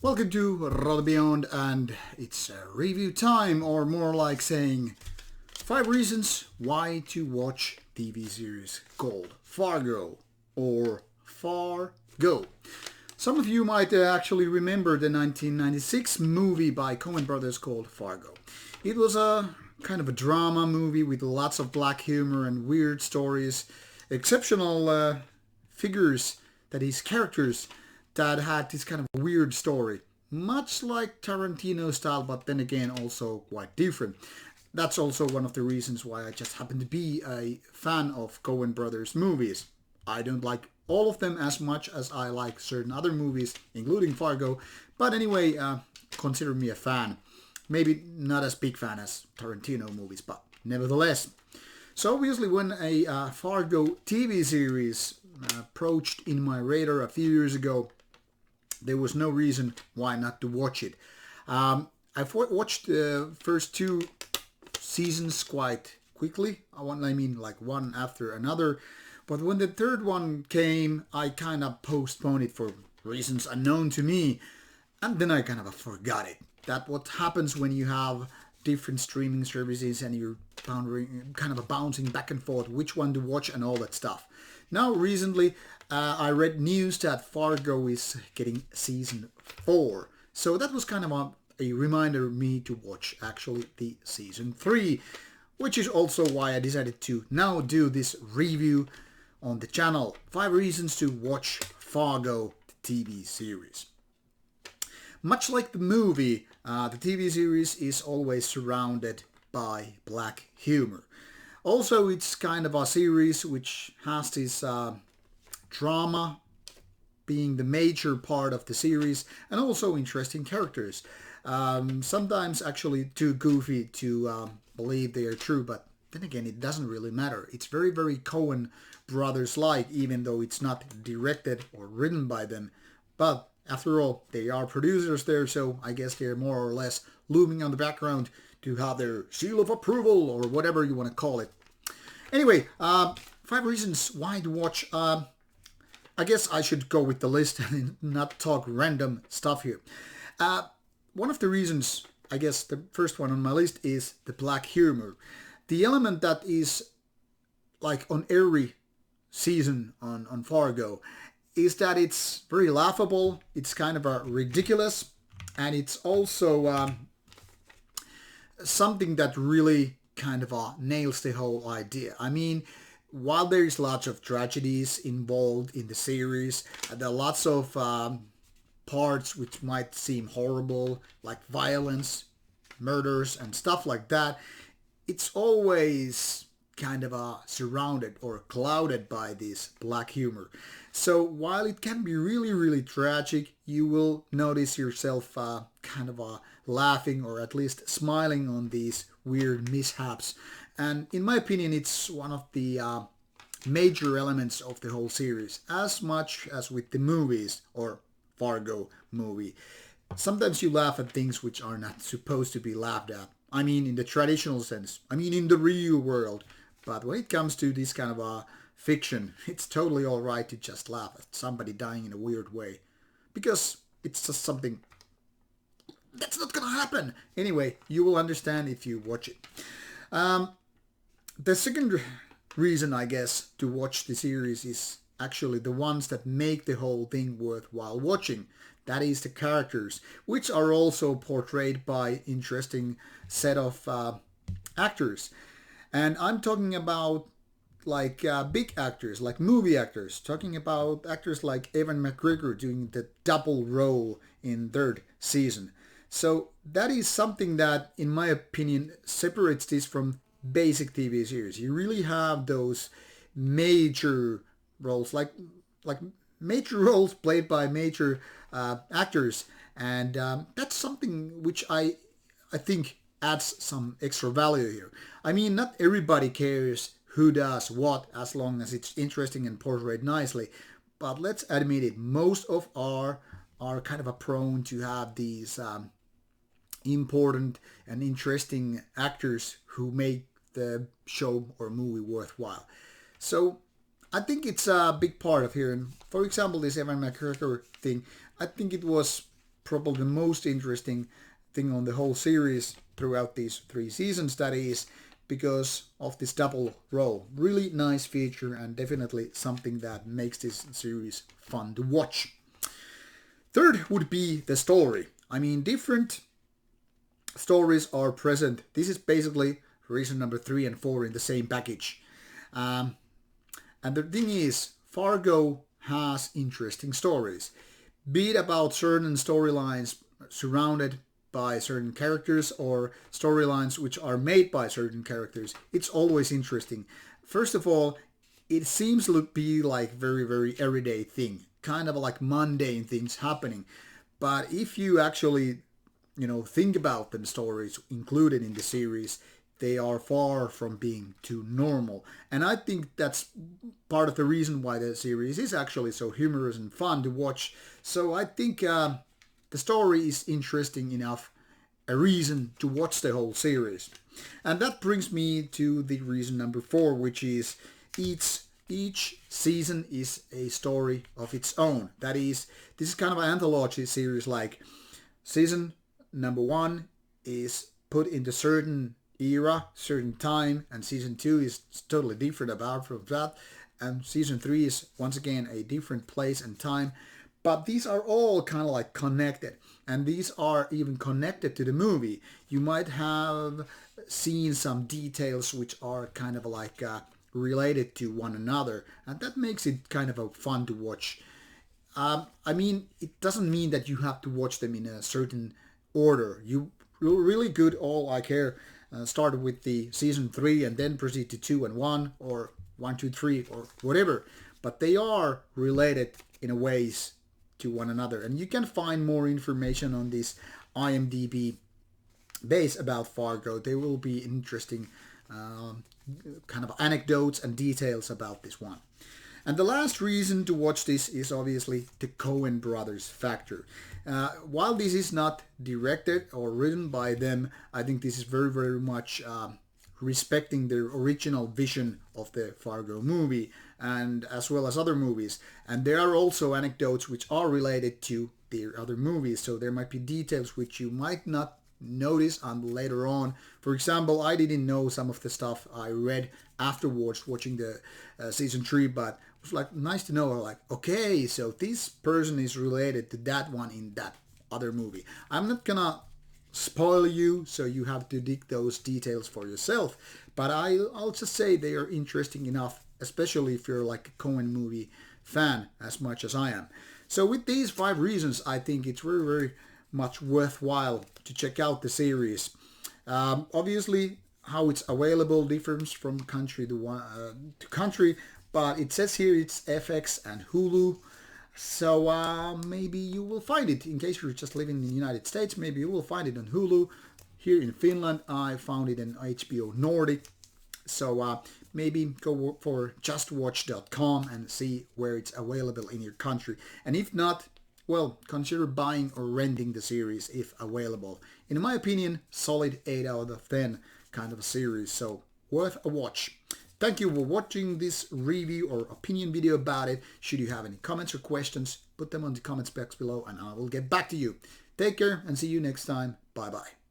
Welcome to Rauta Beyond, and it's review time, or more like saying 5 reasons why to watch TV series called Fargo or Fargo. Some of you might actually remember the 1996 movie by Coen Brothers called Fargo. It was a kind of a drama movie with lots of black humor and weird stories, exceptional figures, that is characters that had this kind of weird story, much like Tarantino style, but then again also quite different. That's also one of the reasons why I just happen to be a fan of Coen Brothers movies. I don't like all of them as much as I like certain other movies, including Fargo, but anyway, consider me a fan. Maybe not as big fan as Tarantino movies, but nevertheless. So obviously when a Fargo TV series approached in my radar a few years ago, there was no reason why not to watch it. I've watched the first 2 seasons quite quickly. I mean like one after another. But when the third one came, I kind of postponed it for reasons unknown to me. And then I kind of forgot it. That's what happens when you have different streaming services and you're bouncing back and forth which one to watch and all that stuff. Now recently I read news that Fargo is getting season 4. So that was kind of a reminder me to watch actually the season 3, which is also why I decided to now do this review on the channel. 5 reasons to watch Fargo, the TV series. Much like the movie, the TV series is always surrounded by black humor. Also, it's kind of a series which has this drama being the major part of the series, and also interesting characters. Sometimes actually too goofy to believe they are true, but then again, it doesn't really matter. It's very, very Coen Brothers-like, even though it's not directed or written by them. But after all, they are producers there, so I guess they're more or less looming on the background to have their seal of approval, or whatever you want to call it. Anyway, 5 reasons why to watch. I guess I should go with the list and not talk random stuff here. One of the reasons, I guess the first one on my list, is the black humor. The element that is like on every season on Fargo is that it's very laughable, it's kind of ridiculous, and it's also something that really kind of nails the whole idea. I mean, while there's lots of tragedies involved in the series, there are lots of parts which might seem horrible, like violence, murders, and stuff like that. It's always kind of surrounded or clouded by this black humor. So while it can be really, really tragic, you will notice yourself kind of laughing or at least smiling on these weird mishaps. And in my opinion, it's one of the major elements of the whole series, as much as with the movies or Fargo movie. Sometimes you laugh at things which are not supposed to be laughed at. I mean, in the traditional sense. I mean, in the real world. But when it comes to this kind of fiction, it's totally alright to just laugh at somebody dying in a weird way. Because it's just something that's not gonna happen. Anyway, you will understand if you watch it. The second reason, I guess, to watch the series is actually the ones that make the whole thing worthwhile watching. That is the characters, which are also portrayed by interesting set of actors. And I'm talking about like big actors, like movie actors, talking about actors like Ewan McGregor doing the double role in 3rd season. So that is something that, in my opinion, separates this from basic TV series. You really have those major roles, like major roles played by major actors, and that's something which I think adds some extra value here. I mean, not everybody cares who does what as long as it's interesting and portrayed nicely, but let's admit it, most of are kind of prone to have these important and interesting actors who make the show or movie worthwhile. So I think it's a big part of here. And for example, this Ewan McGregor thing, I think it was probably the most interesting thing on the whole series throughout these 3 seasons, that is because of this double role. Really nice feature and definitely something that makes this series fun to watch. Third would be the story. I mean, different stories are present. This is basically reason number 3 and 4 in the same package. And the thing is, Fargo has interesting stories. Be it about certain storylines surrounded by certain characters or storylines which are made by certain characters, it's always interesting. First of all, it seems to be like very everyday thing, kind of like mundane things happening. But if you actually, think about them stories included in the series, they are far from being too normal. And I think that's part of the reason why the series is actually so humorous and fun to watch. So I think the story is interesting enough, a reason to watch the whole series. And that brings me to the reason number 4, which is each season is a story of its own. That is, this is kind of an anthology series, like season number 1 is put into certain era, certain time, and season 2 is totally different apart from that, and season 3 is once again a different place and time. But these are all kind of like connected, and these are even connected to the movie. You might have seen some details which are kind of like related to one another, and that makes it kind of fun to watch. I mean, it doesn't mean that you have to watch them in a certain order. You really good all like here start with the season 3 and then proceed to 2 and 1 or 1, 2, 3 or whatever. But they are related in a ways to one another. And you can find more information on this IMDb base about Fargo. There will be interesting kind of anecdotes and details about this one. And the last reason to watch this is obviously the Coen brothers factor. While this is not directed or written by them, I think this is very much respecting the original vision of the Fargo movie, and as well as other movies. And there are also anecdotes which are related to the other movies, so there might be details which you might not notice until later on. For example, I didn't know some of the stuff I read afterwards watching the season 3, but it was like nice to know, like, okay, so this person is related to that one in that other movie. I'm not gonna spoil you, so you have to dig those details for yourself, but I'll just say they are interesting enough, especially if you're like a Coen movie fan as much as I am. So with these 5 reasons, I think it's very much worthwhile to check out the series. Obviously, how it's available differs from country to country, but it says here it's FX and Hulu. So maybe you will find it. In case you're just living in the United States, maybe you will find it on Hulu. Here in Finland, I found it on HBO Nordic. So maybe go for justwatch.com and see where it's available in your country. And if not, well, consider buying or renting the series if available. In my opinion, solid 8 out of 10 kind of a series, so worth a watch. Thank you for watching this review or opinion video about it. Should you have any comments or questions, put them on the comments box below and I will get back to you. Take care and see you next time. Bye bye.